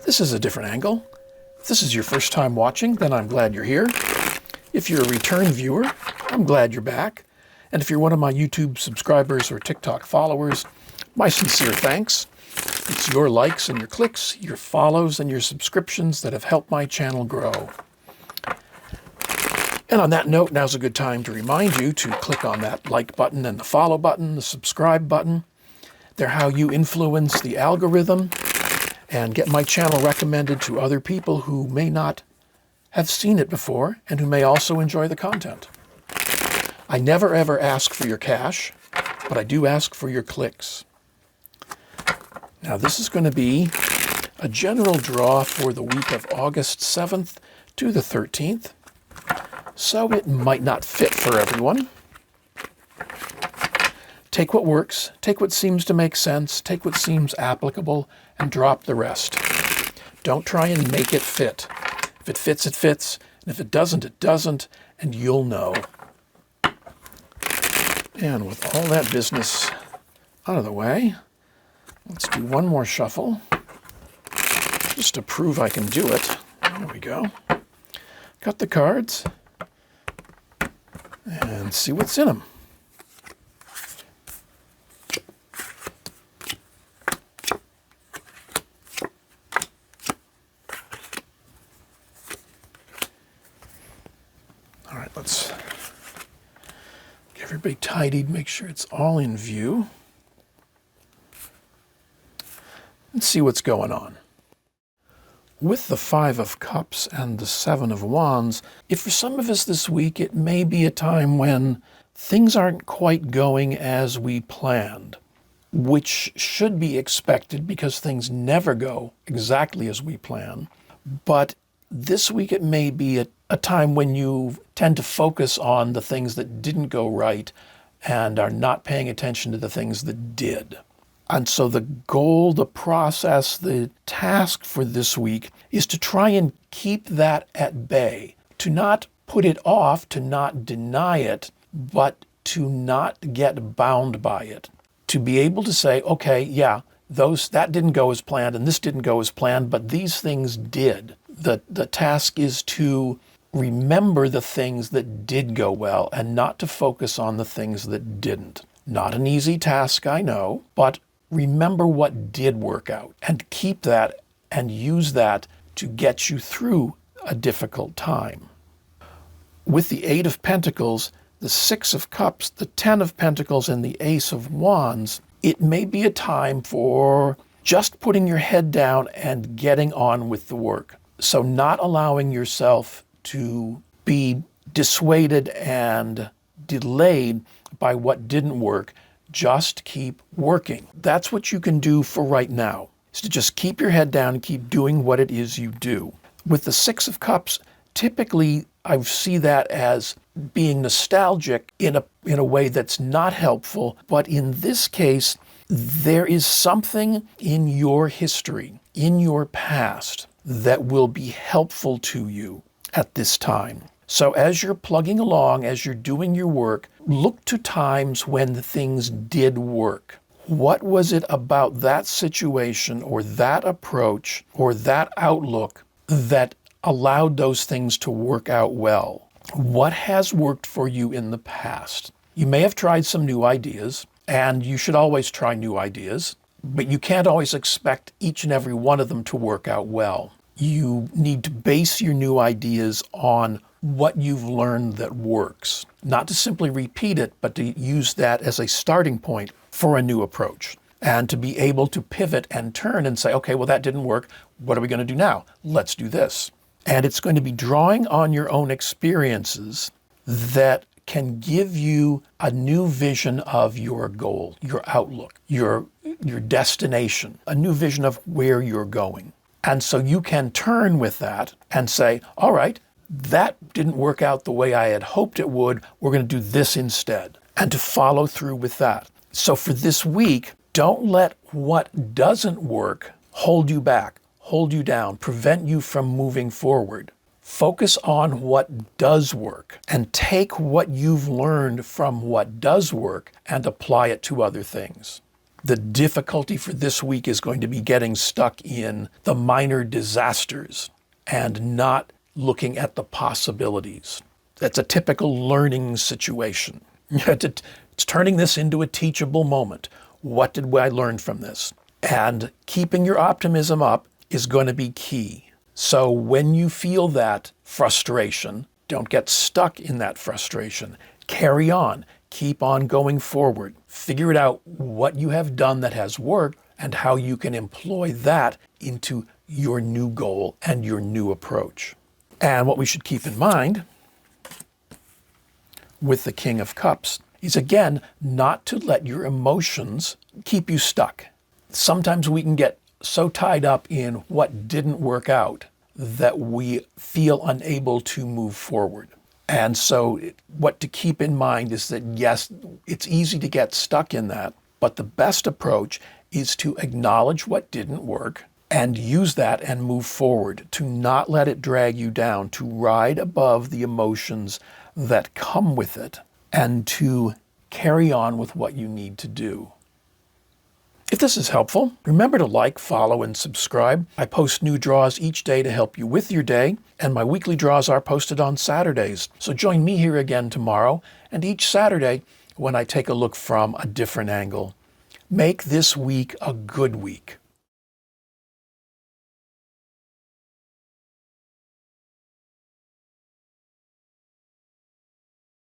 This is a different angle. If this is your first time watching, then I'm glad you're here. If you're a return viewer, I'm glad you're back. And if you're one of my YouTube subscribers or TikTok followers, my sincere thanks. It's your likes and your clicks, your follows and your subscriptions that have helped my channel grow. And on that note, now's a good time to remind you to click on that like button and the follow button, the subscribe button. They're how you influence the algorithm and get my channel recommended to other people who may not have seen it before and who may also enjoy the content. I never ever ask for your cash, but I do ask for your clicks. Now this is going to be a general draw for the week of August 7th to the 13th, so it might not fit for everyone. Take what works, take what seems to make sense, take what seems applicable, and drop the rest. Don't try and make it fit. If it fits, it fits, and if it doesn't, it doesn't, and you'll know. And with all that business out of the way, let's do one more shuffle, just to prove I can do it. There we go. Cut the cards, and see what's in them. All right, let's get everybody tidied, make sure it's all in view, and see what's going on. With the Five of Cups and the Seven of Wands, if for some of us this week it may be a time when things aren't quite going as we planned, which should be expected because things never go exactly as we plan. But this week it may be a time when you tend to focus on the things that didn't go right and are not paying attention to the things that did. And so the goal, the process, the task for this week is to try and keep that at bay, to not put it off, to not deny it, but to not get bound by it. To be able to say, okay, yeah, that didn't go as planned and this didn't go as planned, but these things did. The task is to remember the things that did go well and not to focus on the things that didn't. Not an easy task, I know, but remember what did work out and keep that and use that to get you through a difficult time. With the Eight of Pentacles, the Six of Cups, the Ten of Pentacles, and the Ace of Wands, it may be a time for just putting your head down and getting on with the work. So not allowing yourself to be dissuaded and delayed by what didn't work. Just keep working. That's what you can do for right now, is to just keep your head down and keep doing what it is you do. With the Six of Cups, typically I see that as being nostalgic in a way that's not helpful, but in this case, there is something in your history, in your past, that will be helpful to you at this time. So as you're plugging along, as you're doing your work, look to times when things did work. What was it about that situation or that approach or that outlook that allowed those things to work out well? What has worked for you in the past? You may have tried some new ideas, and you should always try new ideas, but you can't always expect each and every one of them to work out well. You need to base your new ideas on what you've learned that works. Not to simply repeat it, but to use that as a starting point for a new approach. And to be able to pivot and turn and say, okay, well, that didn't work. What are we going to do now? Let's do this. And it's going to be drawing on your own experiences that can give you a new vision of your goal, your outlook, your destination, a new vision of where you're going. And so you can turn with that and say, all right, that didn't work out the way I had hoped it would. We're going to do this instead, and to follow through with that. So for this week, don't let what doesn't work hold you back, hold you down, prevent you from moving forward. Focus on what does work and take what you've learned from what does work and apply it to other things. The difficulty for this week is going to be getting stuck in the minor disasters and not looking at the possibilities. That's a typical learning situation. It's turning this into a teachable moment. What did I learn from this? And keeping your optimism up is going to be key. So when you feel that frustration, don't get stuck in that frustration. Carry on. Keep on going forward. Figure it out what you have done that has worked and how you can employ that into your new goal and your new approach. And what we should keep in mind with the King of Cups is, again, not to let your emotions keep you stuck. Sometimes we can get so tied up in what didn't work out that we feel unable to move forward. And so what to keep in mind is that, yes, it's easy to get stuck in that, but the best approach is to acknowledge what didn't work and use that and move forward, to not let it drag you down, to ride above the emotions that come with it, and to carry on with what you need to do. If this is helpful, remember to like, follow, and subscribe. I post new draws each day to help you with your day, and my weekly draws are posted on Saturdays. So join me here again tomorrow, and each Saturday when I take a look from a different angle. Make this week a good week.